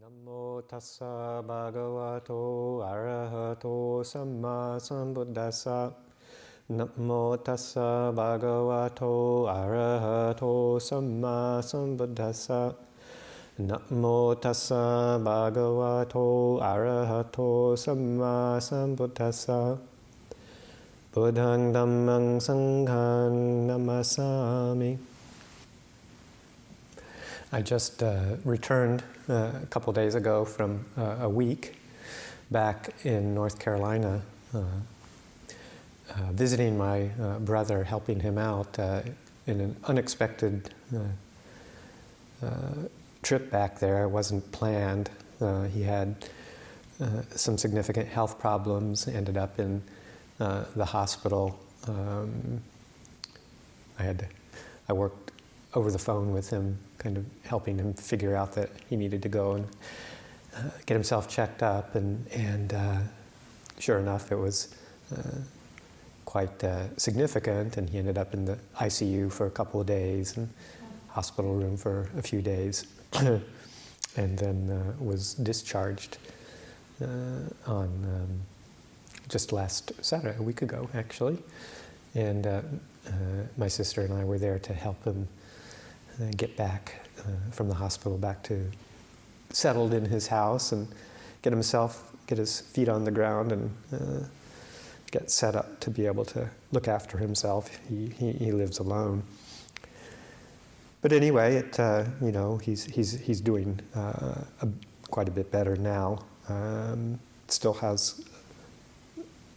Namo tassa bhagavato arahato samma sambuddhassa. Namo tassa bhagavato arahato samma sambuddhassa. Namo tassa bhagavato arahato samma sambuddhassa. Buddhaṃ Dhammāṃ Saṅghāṃ Namasāmi. I just returned a couple days ago from a week back in North Carolina, visiting my brother, helping him out in an unexpected trip back there. It wasn't planned. He had some significant health problems, ended up in the hospital. I worked over the phone with him, kind of helping him figure out that he needed to go and get himself checked up, and sure enough, it was quite significant, and he ended up in the ICU for a couple of days and hospital room for a few days, and then was discharged on just last Saturday, a week ago actually, and my sister and I were there to help him get back from the hospital back to settled in his house and get his feet on the ground and get set up to be able to look after himself. He lives alone. But anyway, he's doing quite a bit better now. Still has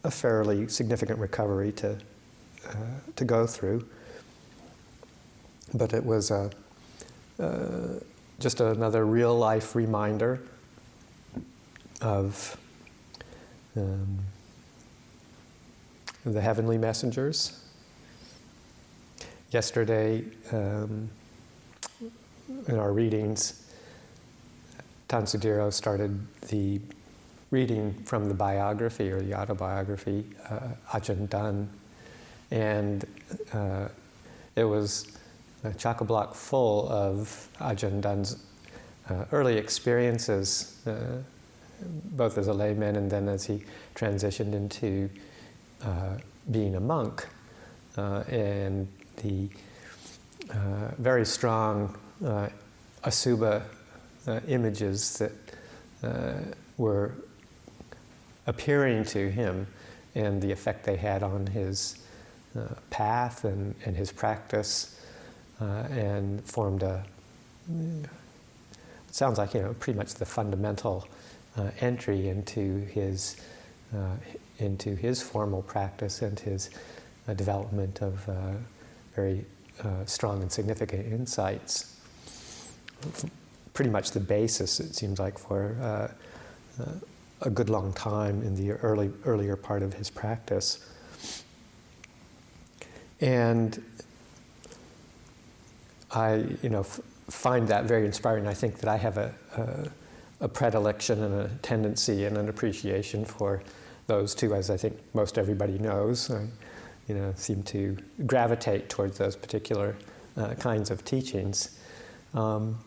a fairly significant recovery to go through. But it was just another real-life reminder of the heavenly messengers. Yesterday, in our readings, Tansudiro started the reading from the biography or the autobiography, Ajahn Karunadhammo, and it was chock-a-block full of Ajahn Karunadhammo's early experiences, both as a layman and then as he transitioned into being a monk, and the very strong asubha images that were appearing to him and the effect they had on his path and his practice. And formed it sounds like, pretty much the fundamental entry into his formal practice and his development of very strong and significant insights. Pretty much the basis, it seems like, for a good long time in the earlier part of his practice. And I, find that very inspiring. I think that I have a predilection and a tendency and an appreciation for those two, as I think most everybody knows. I, seem to gravitate towards those particular kinds of teachings. And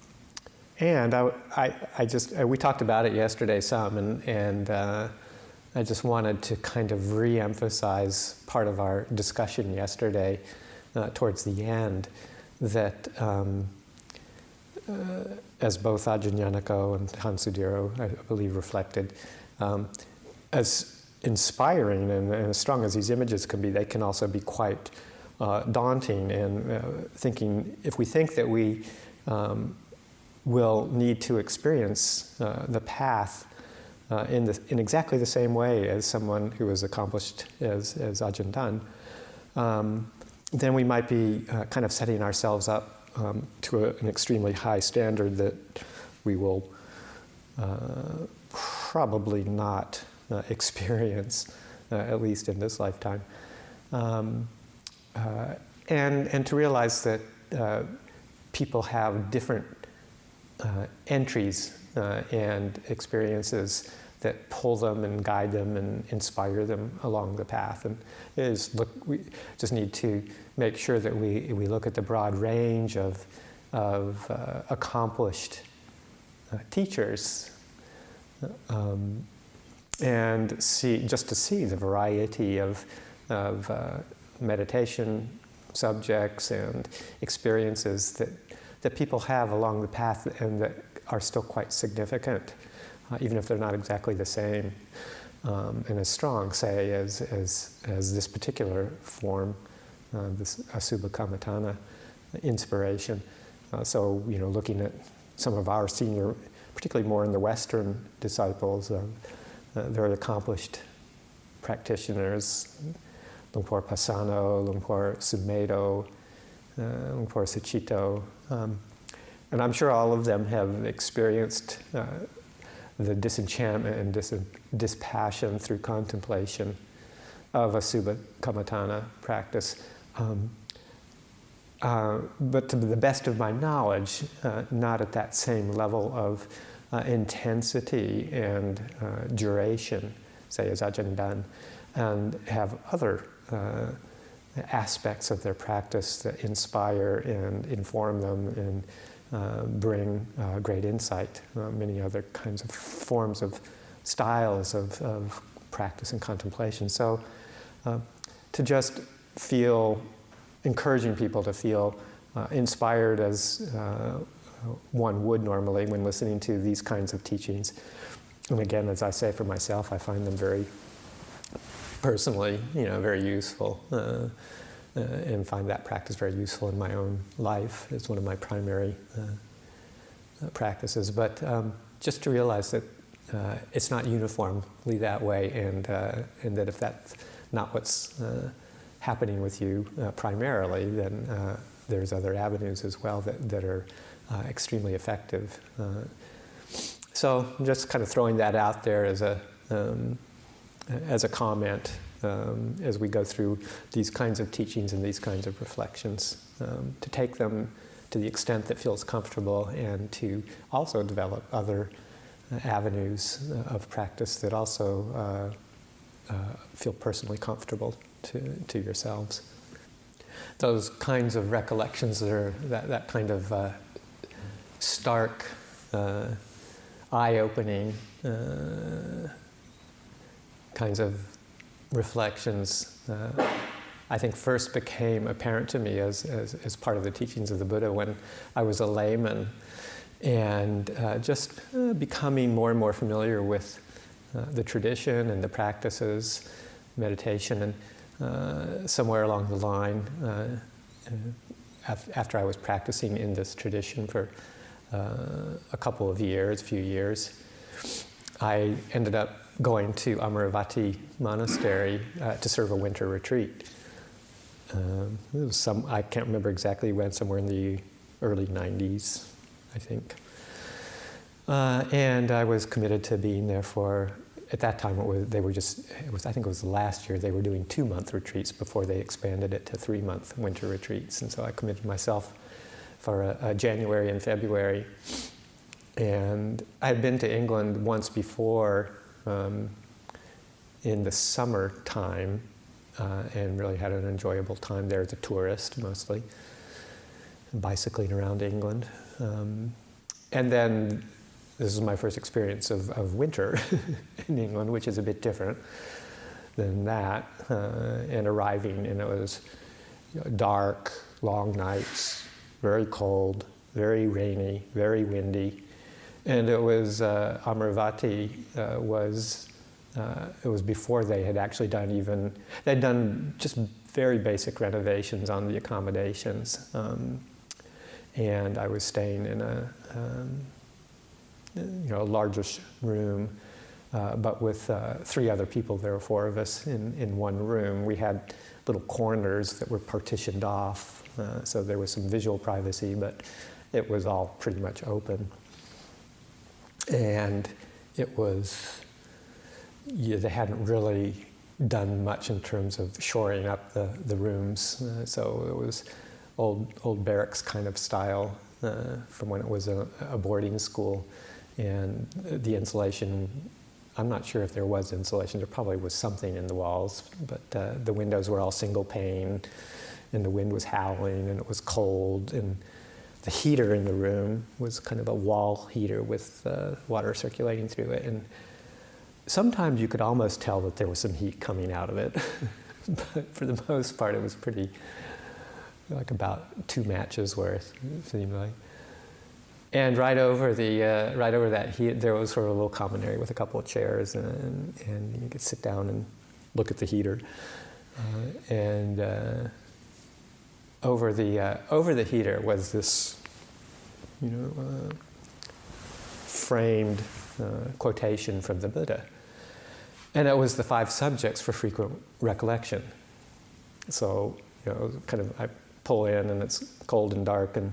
we talked about it yesterday some, and I just wanted to kind of re-emphasize part of our discussion yesterday towards the end, that as both Ajahn Yanako and Tansudiro, I believe, reflected, as inspiring and as strong as these images can be, they can also be quite daunting, and if we think that we will need to experience the path in exactly the same way as someone who is accomplished as Ajahn Karunadhammo, then we might be kind of setting ourselves up to an extremely high standard that we will probably not experience, at least in this lifetime. And to realize that people have different entries and experiences that pull them and guide them and inspire them along the path. And we just need to make sure that we look at the broad range of accomplished teachers, and to see the variety of meditation subjects and experiences that people have along the path, and that are still quite significant, even if they're not exactly the same and as strong, say, as this particular form, this Asubha Kammatthana inspiration. So, looking at some of our senior, particularly more in the Western disciples, very accomplished practitioners, Lumpur Pasano, Lumpur Sumedho, Lumpur Sucitto, and I'm sure all of them have experienced the disenchantment and dispassion through contemplation of Asubha Kammatthana practice. But to the best of my knowledge, not at that same level of intensity and duration, say, as Ajahn done, and have other aspects of their practice that inspire and inform them and bring great insight, many other kinds of forms of styles of practice and contemplation. So to just feel, encouraging people to feel inspired as one would normally when listening to these kinds of teachings. And again, as I say for myself, I find them very personally, very useful, and find that practice very useful in my own life. It's one of my primary practices. But just to realize that it's not uniformly that way, and that if that's not what's happening with you primarily, then there's other avenues as well that are extremely effective. So I'm just kind of throwing that out there as a comment as we go through these kinds of teachings and these kinds of reflections, to take them to the extent that feels comfortable, and to also develop other avenues of practice that also feel personally comfortable to yourselves. Those kinds of recollections that kind of stark, eye-opening kinds of reflections, I think first became apparent to me as part of the teachings of the Buddha when I was a layman, and just becoming more and more familiar with the tradition and the practices, meditation, and somewhere along the line, after I was practicing in this tradition for a few years, I ended up going to Amaravati Monastery to serve a winter retreat. It was I can't remember exactly when, somewhere in the early 90s, I think. And I was committed to being there for, at that time I think it was the last year, they were doing 2-month retreats before they expanded it to 3-month winter retreats. And so I committed myself for a January and February. And I had been to England once before in the summertime, and really had an enjoyable time there as a tourist, mostly, bicycling around England. And then this is my first experience of winter in England, which is a bit different than that, and arriving, and it was dark, long nights, very cold, very rainy, very windy. And it was, Amaravati it was before they had actually they'd done just very basic renovations on the accommodations. And I was staying in a largish room, but with 3 other people. There were 4 of us in one room. We had little corners that were partitioned off, so there was some visual privacy, but it was all pretty much open. And it was, they hadn't really done much in terms of shoring up the rooms, so it was old barracks kind of style from when it was a boarding school. And the insulation, I'm not sure if there was insulation, there probably was something in the walls, but the windows were all single pane, and the wind was howling, and it was cold, and the heater in the room was kind of a wall heater with water circulating through it, and sometimes you could almost tell that there was some heat coming out of it, but for the most part it was pretty, like about 2 matches worth, it seemed like. And right over that heat, there was sort of a little common area with a couple of chairs, and you could sit down and look at the heater. Over the heater was this, framed quotation from the Buddha, and it was the 5 subjects for frequent recollection. So, kind of I pull in, and it's cold and dark and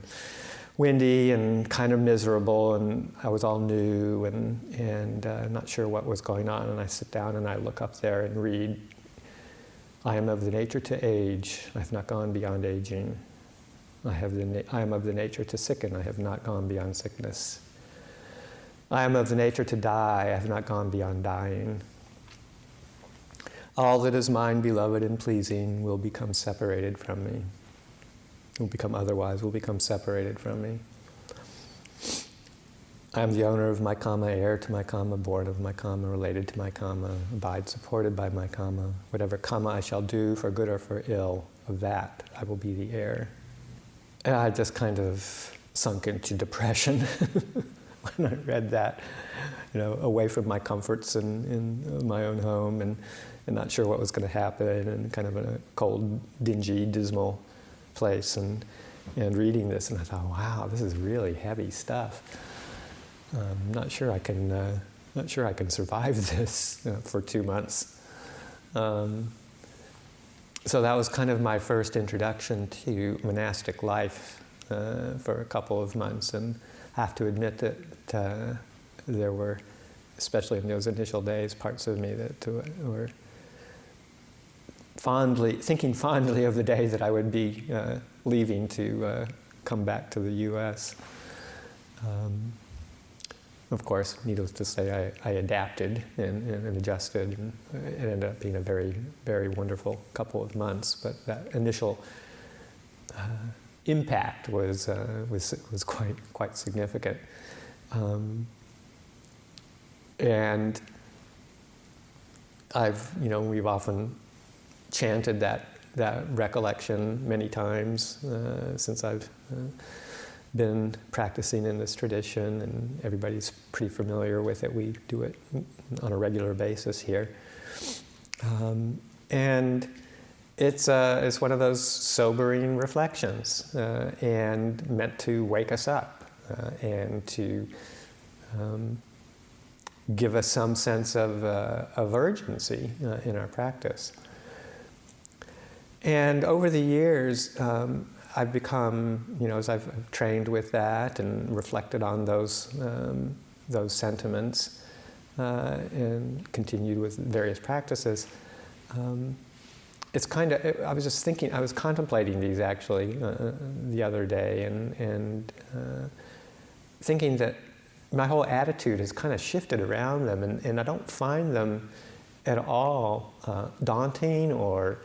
windy and kind of miserable, and I was all new and not sure what was going on, and I sit down and I look up there and read, I am of the nature to age, I have not gone beyond aging. I am of the nature to sicken, I have not gone beyond sickness. I am of the nature to die, I have not gone beyond dying. All that is mine, beloved and pleasing, will become separated from me. Will become otherwise, will become separated from me. I am the owner of my karma, heir to my karma, born of my karma, related to my karma, abide supported by my karma. Whatever karma I shall do, for good or for ill, of that I will be the heir. And I just kind of sunk into depression when I read that, away from my comforts in my own home, and not sure what was going to happen, and kind of in a cold, dingy, dismal place, and reading this, and I thought, wow, this is really heavy stuff. Not sure I can survive this for 2 months. So that was kind of my first introduction to monastic life for a couple of months, and I have to admit that there were, especially in those initial days, parts of me that were thinking fondly of the day that I would be leaving to come back to the U.S. Of course, needless to say, I adapted and adjusted, and it ended up being a very, very wonderful couple of months. But that initial impact was quite significant, and we've often chanted that recollection many times since I've been practicing in this tradition, and everybody's pretty familiar with it. We do it on a regular basis here, and it's one of those sobering reflections, and meant to wake us up and to give us some sense of urgency in our practice. And over the years, I've become, as I've trained with that and reflected on those sentiments and continued with various practices, it's kind of, I was just thinking, I was contemplating these actually the other day, and thinking that my whole attitude has kind of shifted around them, and I don't find them at all daunting or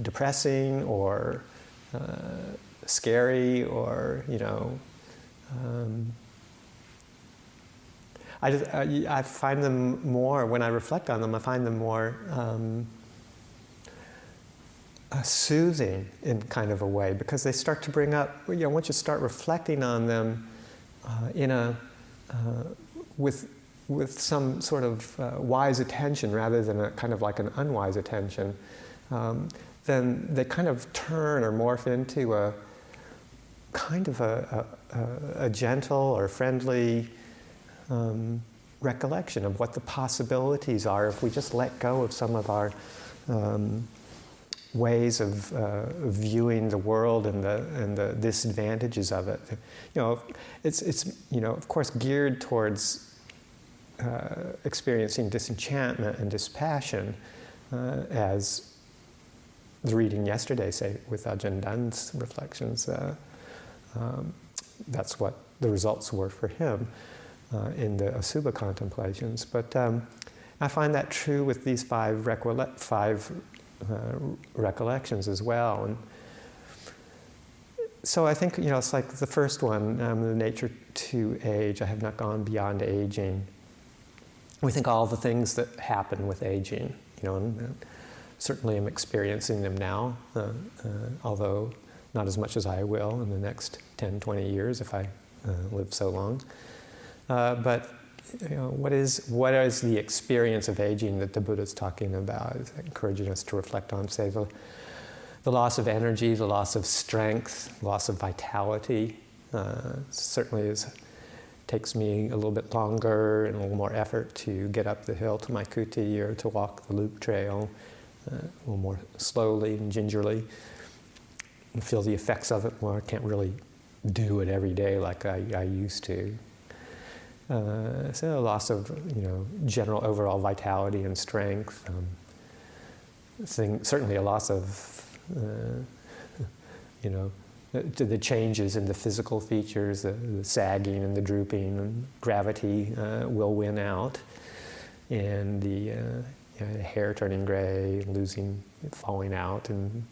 depressing or scary, or I find them more, when I reflect on them, I find them more soothing in kind of a way, because they start to bring up, once you start reflecting on them with some sort of wise attention rather than a kind of like an unwise attention, then they kind of turn or morph into a kind of a gentle or friendly recollection of what the possibilities are if we just let go of some of our ways of viewing the world and the disadvantages of it. It's of course geared towards experiencing disenchantment and dispassion, as the reading yesterday, say, with Ajahn Dun's reflections, that's what the results were for him in the Asubha contemplations. But I find that true with these 5 recollections as well. And So I think, it's like the first one, the nature to age. I have not gone beyond aging. We think all the things that happen with aging, and certainly I'm experiencing them now, although not as much as I will in the next 10, 20 years if I live so long. But what is the experience of aging that the Buddha's talking about? Is encouraging us to reflect on, say, the loss of energy, the loss of strength, loss of vitality. Certainly takes me a little bit longer and a little more effort to get up the hill to my kuti or to walk the loop trail a little more slowly and gingerly and feel the effects of it more. I can't really do it every day like I used to. So a loss of, general overall vitality and strength. Certainly a loss of, to the changes in the physical features, the sagging and the drooping, and gravity will win out, and the hair turning gray, falling out, and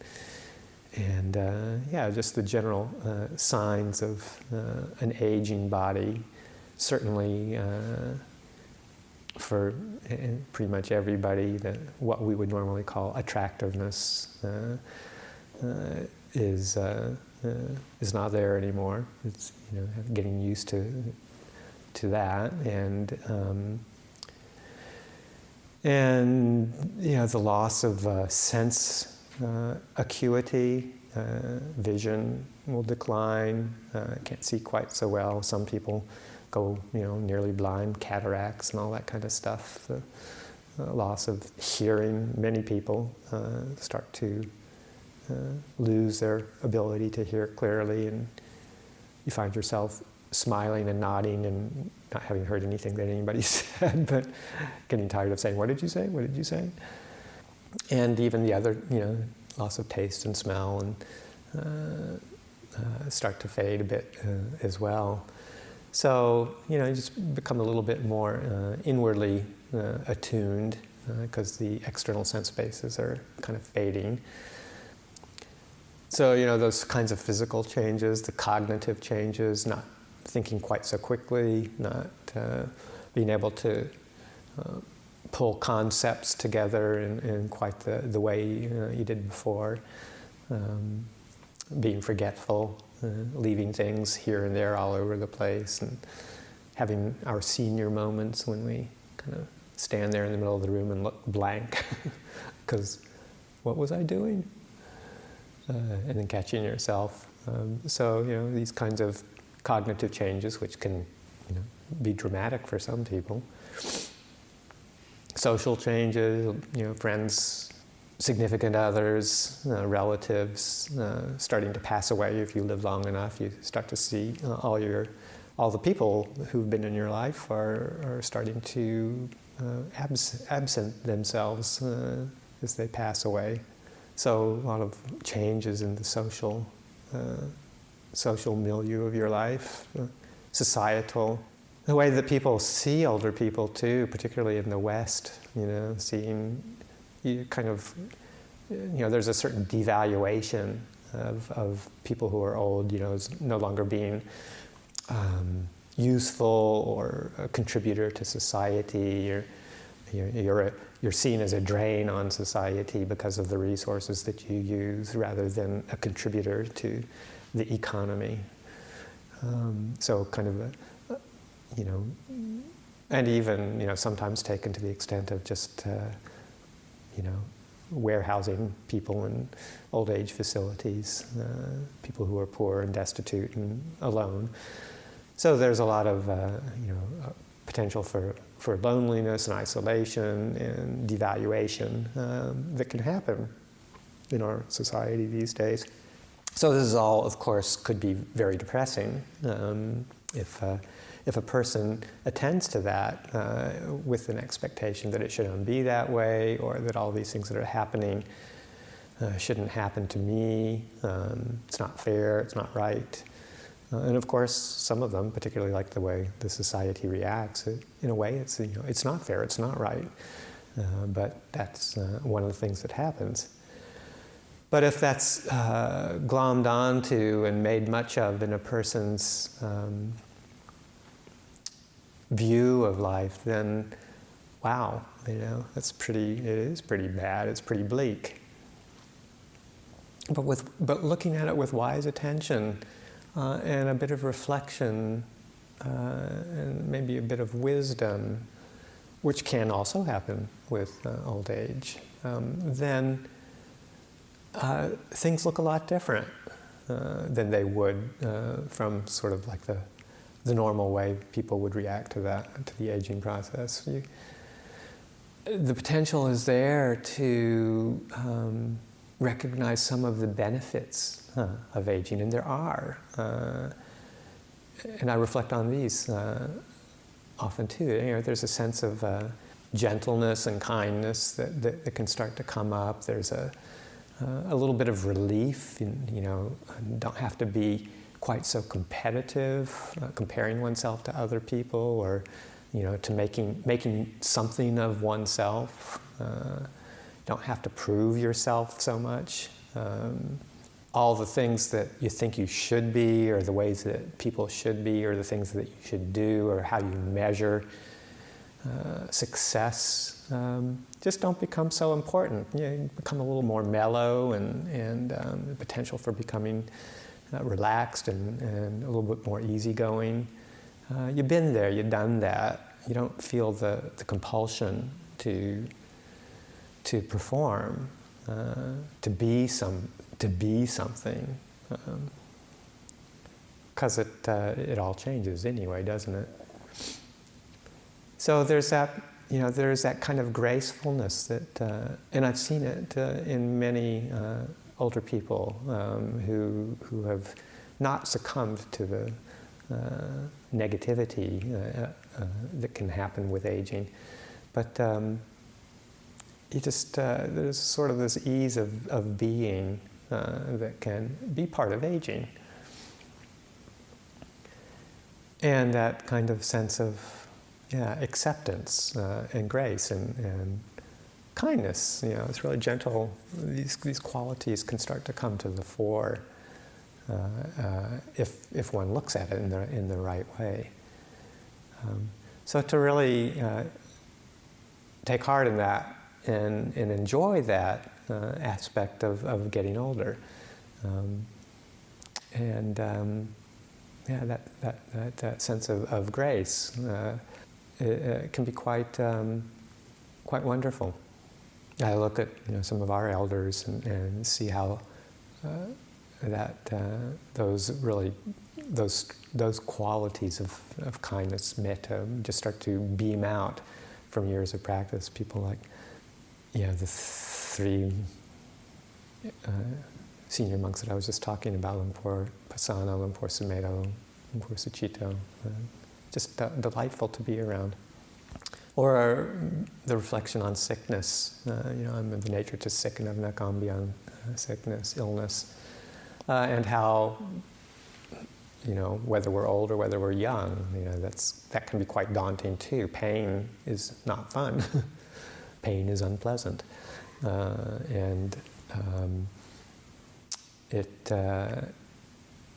just the general signs of an aging body. Certainly, for pretty much everybody, what we would normally call attractiveness is not there anymore. It's getting used to that, and the loss of sense acuity, vision will decline. Can't see quite so well. Some people go, nearly blind, cataracts and all that kind of stuff. The loss of hearing. Many people start to lose their ability to hear clearly, and you find yourself smiling and nodding and not having heard anything that anybody said, but getting tired of saying, "What did you say? What did you say?" And even the other, loss of taste and smell and start to fade a bit as well. So, you just become a little bit more inwardly attuned because the external sense bases are kind of fading. So, those kinds of physical changes, the cognitive changes, not thinking quite so quickly, not being able to pull concepts together in quite the way you did before, being forgetful, leaving things here and there all over the place, and having our senior moments when we kind of stand there in the middle of the room and look blank because what was I doing? And then catching yourself. So, these kinds of cognitive changes, which can be dramatic for some people. Social changes, friends, significant others, relatives starting to pass away. If you live long enough, you start to see all the people who've been in your life are starting to absent themselves as they pass away. So a lot of changes in the social milieu of your life, societal. The way that people see older people too, particularly in the West, seeing you kind of, there's a certain devaluation of people who are old, as no longer being useful or a contributor to society. You're seen as a drain on society because of the resources that you use rather than a contributor to the economy. So kind of and even, sometimes taken to the extent of just, warehousing people in old age facilities, people who are poor and destitute and alone. So there's a lot of, potential for loneliness and isolation and devaluation that can happen in our society these days. So this is all, of course, could be very depressing if a person attends to that with an expectation that it shouldn't be that way, or that all these things that are happening shouldn't happen to me. It's not fair. It's not right. And of course, some of them, particularly like the way the society reacts, in a way, it's not fair. It's not right. But that's one of the things that happens. But if that's glommed onto and made much of in a person's view of life, then wow, it is pretty bad, it's pretty bleak. But looking at it with wise attention and a bit of reflection and maybe a bit of wisdom, which can also happen with old age, then things look a lot different than they would from sort of like the normal way people would react to the aging process. The potential is there to recognize some of the benefits of aging, and there are. And I reflect on these often too. There's a sense of gentleness and kindness that can start to come up. There's a little bit of relief. Don't have to be quite so competitive, comparing oneself to other people, or to making something of oneself. Don't have to prove yourself so much. All the things that you think you should be, or the ways that people should be, or the things that you should do, or how you measure success, just don't become so important. You become a little more mellow, and the potential for becoming relaxed and a little bit more easygoing. You've been there, you've done that. You don't feel the compulsion to perform, to be something, because it all changes anyway, doesn't it? So there's that kind of gracefulness that, and I've seen it in many older people who have not succumbed to the negativity that can happen with aging, but there's sort of this ease of being that can be part of aging, and that kind of sense of acceptance and grace and kindness. It's really gentle. These qualities can start to come to the fore if one looks at it in the right way. So to really take heart in that and enjoy that aspect of getting older, that sense of grace, it can be quite wonderful. I look at some of our elders and see how those qualities of kindness, metta, just start to beam out from years of practice. People like the three senior monks that I was just talking about, Lumpur Pasana, Lumpur Sumedho, Lumpur Suchito, just delightful to be around. Or the reflection on sickness. I'm of the nature to sicken of nakambian, sickness, illness, and how, whether we're old or whether we're young, that can be quite daunting too. Pain is not fun. Pain is unpleasant, and it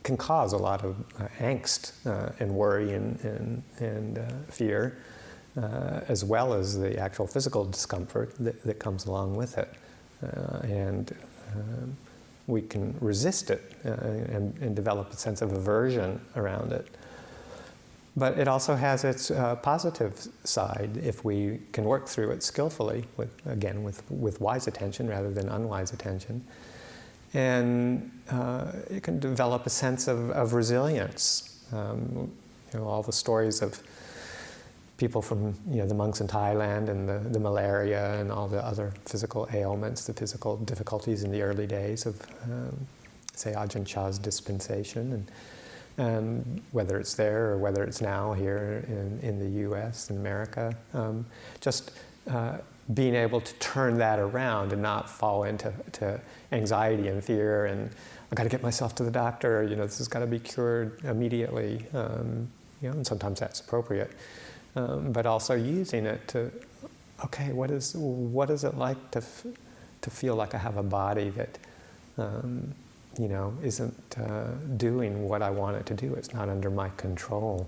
can cause a lot of angst and worry and fear. As well as the actual physical discomfort that comes along with it. And we can resist it and develop a sense of aversion around it. But it also has its positive side if we can work through it skillfully, with wise attention rather than unwise attention. And it can develop a sense of resilience. All the stories of people from the monks in Thailand and the malaria and all the other physical ailments, the physical difficulties in the early days of, say, Ajahn Chah's dispensation, and whether it's there or whether it's now here in the U.S. and America, just being able to turn that around and not fall into anxiety and fear and I've got to get myself to the doctor. This has got to be cured immediately. And sometimes that's appropriate. But also using it to, what is it like to feel like I have a body that isn't doing what I want it to do. It's not under my control.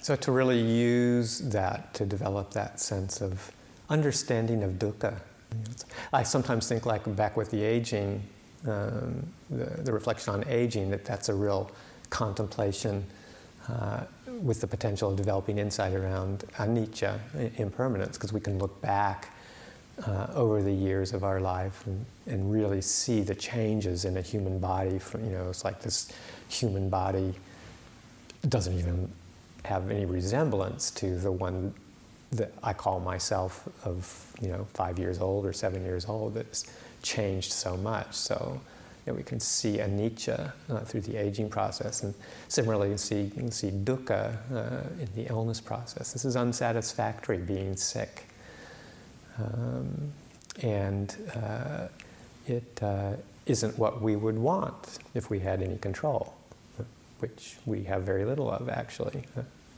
So to really use that to develop that sense of understanding of dukkha. I sometimes think, like back with the aging, the reflection on aging, that's a real contemplation with the potential of developing insight around anicca, impermanence, because we can look back over the years of our life and really see the changes in a human body. It's like this human body doesn't even have any resemblance to the one that I call myself of 5 years old or 7 years old, that's changed so much. So we can see anicca through the aging process, and similarly you can see dukkha in the illness process. This is unsatisfactory, being sick, and it isn't what we would want if we had any control, which we have very little of actually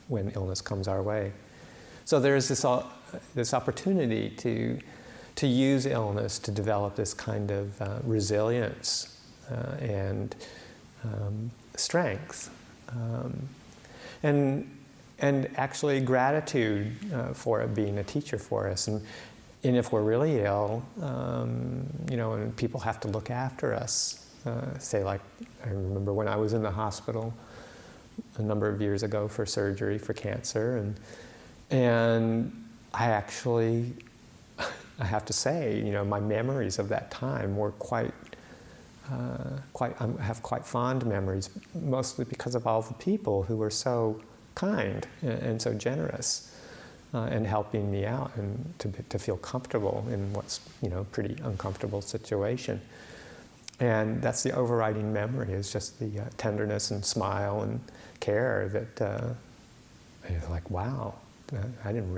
when illness comes our way. So there's this opportunity to use illness to develop this kind of resilience and strength, and actually gratitude for it being a teacher for us. And if we're really ill, and people have to look after us, say like, I remember when I was in the hospital a number of years ago for surgery for cancer, and I actually, I have to say, my memories of that time were I have quite fond memories, mostly because of all the people who were so kind and so generous in helping me out and to feel comfortable in what's, pretty uncomfortable situation. And that's the overriding memory, is just the tenderness and smile and care that it's like, wow, I didn't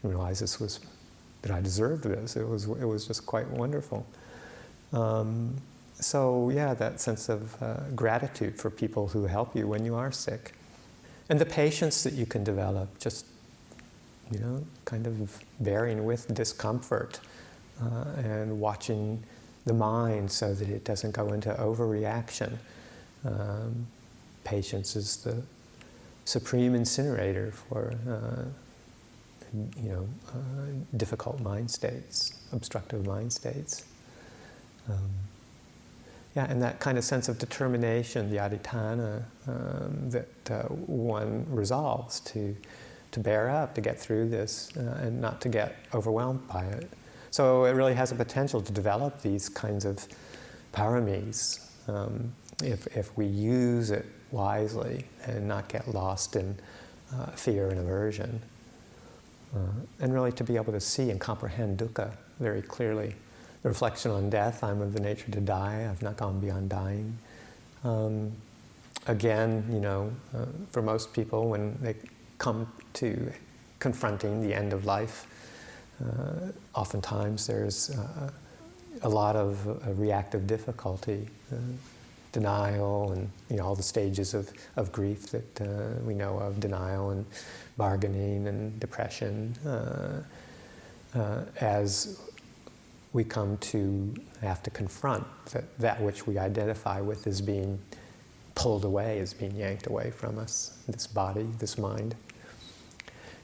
realize that I deserved this. It was just quite wonderful. So yeah, that sense of gratitude for people who help you when you are sick. And the patience that you can develop, just, kind of bearing with discomfort and watching the mind so that it doesn't go into overreaction. Patience is the supreme incinerator for difficult mind states, obstructive mind states. And that kind of sense of determination, the adhitthana, that one resolves to bear up, to get through this, and not to get overwhelmed by it. So it really has a potential to develop these kinds of paramis if we use it wisely and not get lost in fear and aversion. And really to be able to see and comprehend dukkha very clearly. The reflection on death, I'm of the nature to die, I've not gone beyond dying. Again, for most people, when they come to confronting the end of life, oftentimes there's a lot of reactive difficulty, denial, and all the stages of grief that we know of, denial and bargaining and depression, as we come to have to confront that which we identify with as being pulled away, as being yanked away from us, this body, this mind.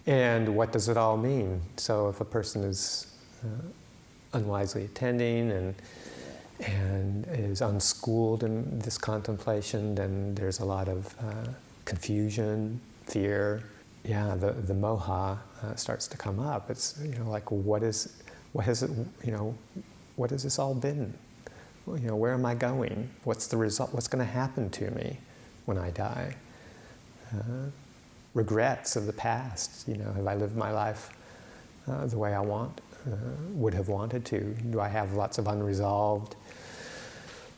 And what does it all mean? So if a person is unwisely attending and is unschooled in this contemplation, then there's a lot of confusion, fear. Yeah, the moha starts to come up. It's like, what has this all been? Where am I going? What's the result? What's going to happen to me when I die? Regrets of the past. Have I lived my life the way I would have wanted to? Do I have lots of unresolved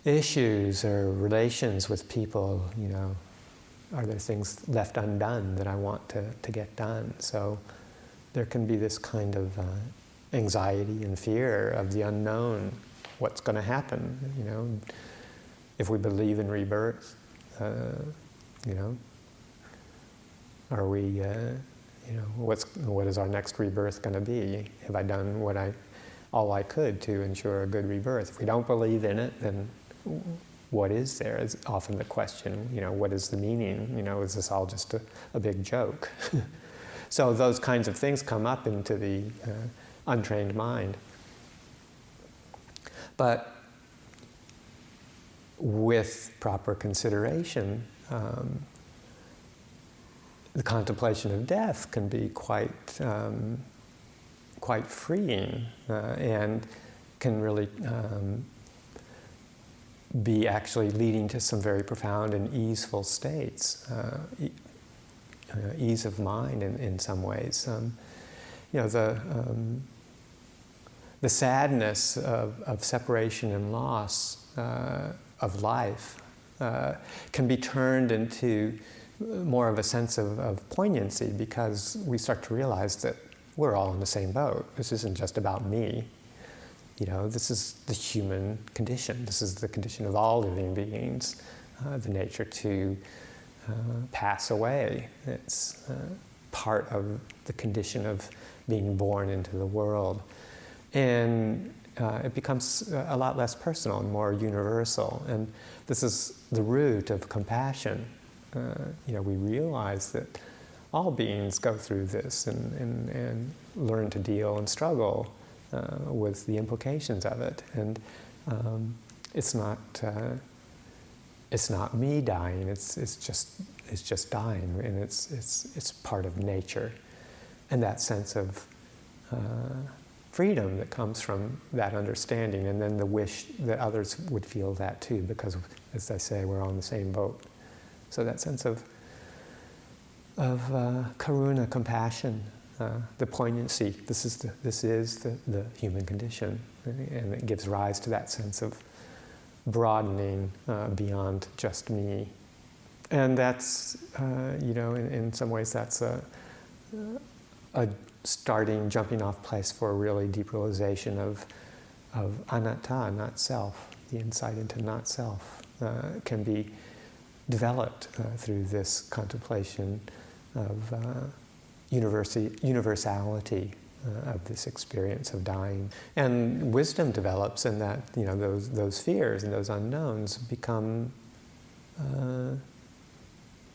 issues or relations with people? Are there things left undone that I want to get done? So there can be this kind of anxiety and fear of the unknown. What's going to happen? If we believe in rebirth, are we? What is our next rebirth going to be? Have I done what I all I could to ensure a good rebirth. If we don't believe in it, then what is there? Is often the question, what is the meaning? Is this all just a big joke? So those kinds of things come up into the untrained mind. But with proper consideration, the contemplation of death can be quite freeing and can really be actually leading to some very profound and easeful states, ease of mind in some ways. The sadness of separation and loss of life can be turned into more of a sense of poignancy, because we start to realize that we're all in the same boat. This isn't just about me. This is the human condition. This is the condition of all living beings, the nature to pass away. It's part of the condition of being born into the world. And it becomes a lot less personal and more universal. And this is the root of compassion. We realize that all beings go through this and learn to deal and struggle with the implications of it. And it's not me dying. It's just dying, and it's part of nature. And that sense of freedom that comes from that understanding, and then the wish that others would feel that too, because, as I say, we're all in the same boat. So that sense of karuna, compassion, the poignancy. This is the human condition, and it gives rise to that sense of broadening beyond just me. And that's, in some ways, that's a jumping off place for a really deep realization of anatta, not self. The insight into not self can be developed through this contemplation of universality of this experience of dying. And wisdom develops in that, those fears and those unknowns become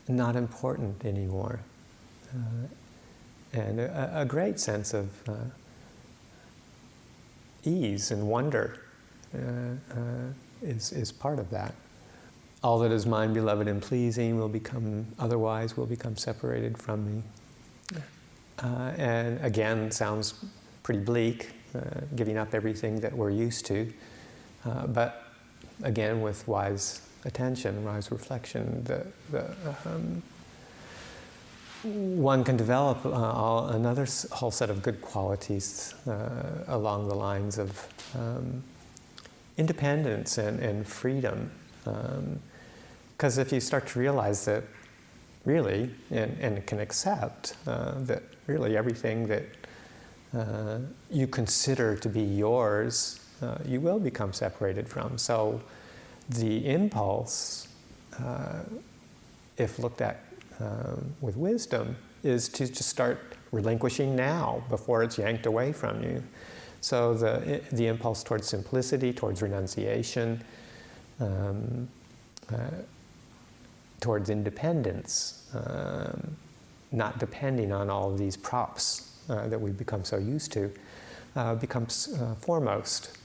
not important anymore. And a great sense of ease and wonder is part of that. All that is mine, beloved, and pleasing will become separated from me. And again, sounds pretty bleak, giving up everything that we're used to. But again, with wise attention, wise reflection, one can develop another whole set of good qualities along the lines of independence and freedom. Because if you start to realize that really, and can accept that really everything that you consider to be yours, you will become separated from. So the impulse, if looked at with wisdom, is to just start relinquishing now before it's yanked away from you. So the impulse towards simplicity, towards renunciation, towards independence, not depending on all of these props that we've become so used to, becomes foremost.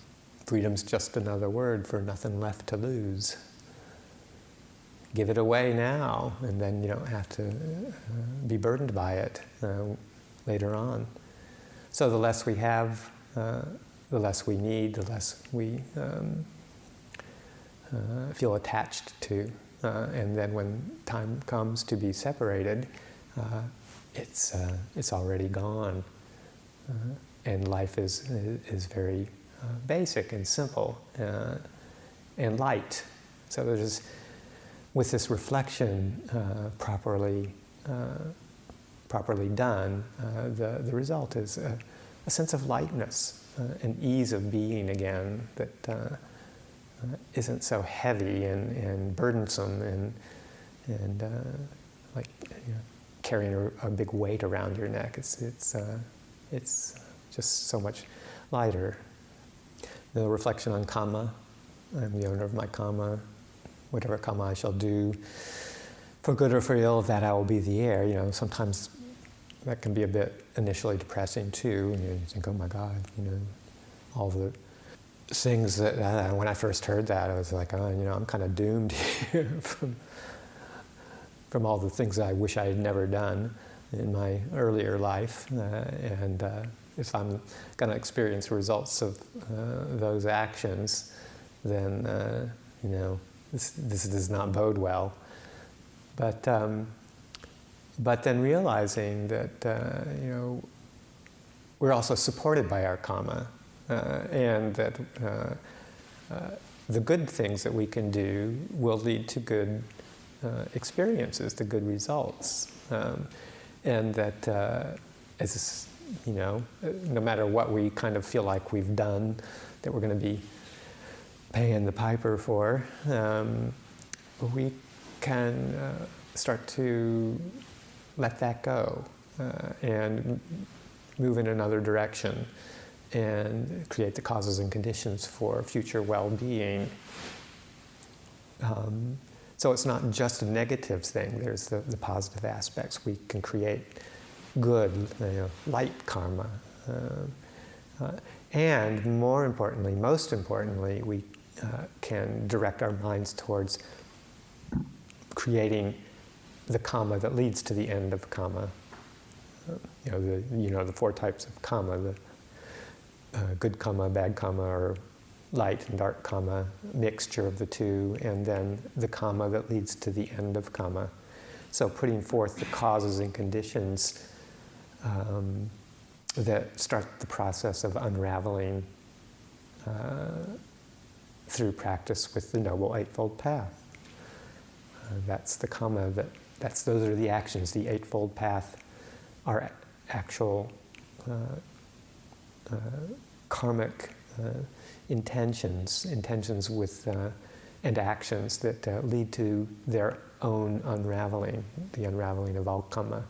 Freedom's just another word for nothing left to lose. Give it away now, and then you don't have to be burdened by it later on. So the less we have, the less we need, the less we feel attached to. And then when time comes to be separated, it's already gone. And life is very basic and simple and light. So there's, with this reflection properly done, the result is a sense of lightness, an ease of being again that isn't so heavy and burdensome and like carrying a big weight around your neck. It's just so much lighter. The reflection on karma. I'm the owner of my karma. Whatever karma I shall do, for good or for ill, that I will be the heir. Sometimes that can be a bit initially depressing too. And you think, oh my God, all the things that when I first heard that, I was like, oh, I'm kind of doomed here from all the things I wish I had never done in my earlier life. And if I'm going to experience the results of those actions, then, this does not bode well. But then realizing that, we're also supported by our karma, and that the good things that we can do will lead to good experiences, to good results. And that no matter what we kind of feel like we've done, that we're going to be paying the piper for, we can start to let that go and move in another direction and create the causes and conditions for future well-being. So it's not just a negative thing. There's the positive aspects. We can create good, light karma. And more importantly, most importantly, we can direct our minds towards creating the karma that leads to the end of karma. The four types of karma: the good karma, bad karma, or light and dark karma, mixture of the two, and then the karma that leads to the end of karma. So putting forth the causes and conditions that start the process of unraveling through practice with the Noble Eightfold Path. That's the karma, those are the actions. The Eightfold Path are actual karmic intentions with and actions that lead to their own unraveling, the unraveling of all karma,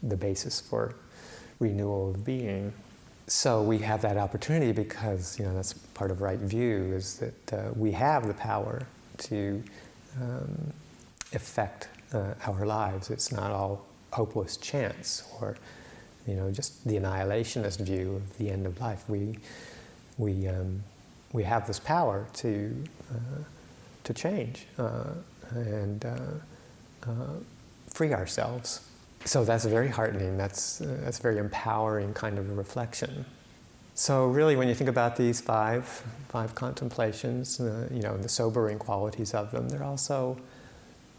the basis for renewal of being. So we have that opportunity because that's part of right view, is that we have the power to affect our lives. It's not all hopeless chance or just the annihilationist view of the end of life. We have this power to change and free ourselves. So that's very heartening. That's very empowering kind of a reflection. So really, when you think about these five contemplations, the sobering qualities of them, they're also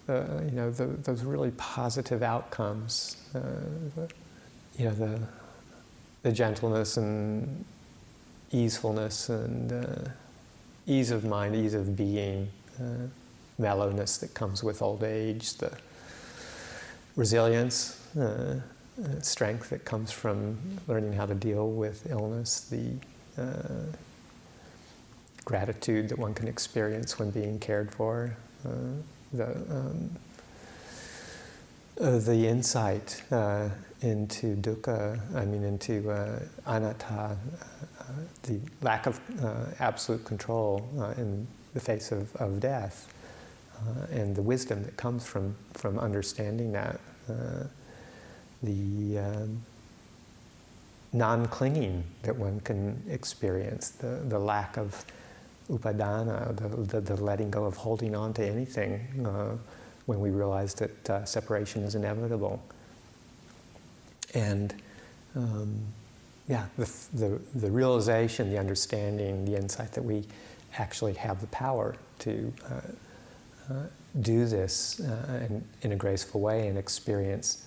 those really positive outcomes. The gentleness and easefulness and ease of mind, ease of being, mellowness that comes with old age, the resilience, strength that comes from learning how to deal with illness, the gratitude that one can experience when being cared for, the insight into dukkha, into anatta, the lack of absolute control in the face of death, and the wisdom that comes from understanding that, the non-clinging that one can experience, the lack of upadana, the letting go of holding on to anything when we realize that separation is inevitable. And the realization, the understanding, the insight that we actually have the power to do this in a graceful way and experience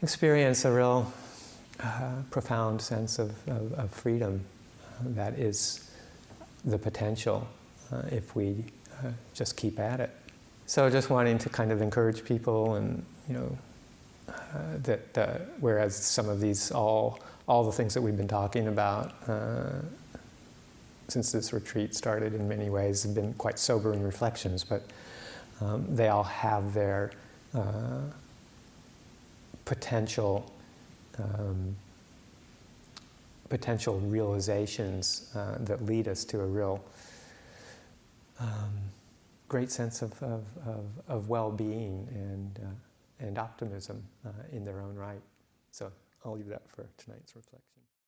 a real profound sense of freedom that is the potential if we just keep at it. So just wanting to kind of encourage people, and that whereas some of these, all the things that we've been talking about since this retreat started in many ways have been quite sobering reflections, but they all have their potential potential realizations that lead us to a real great sense of well-being and optimism in their own right. So I'll leave that for tonight's reflection.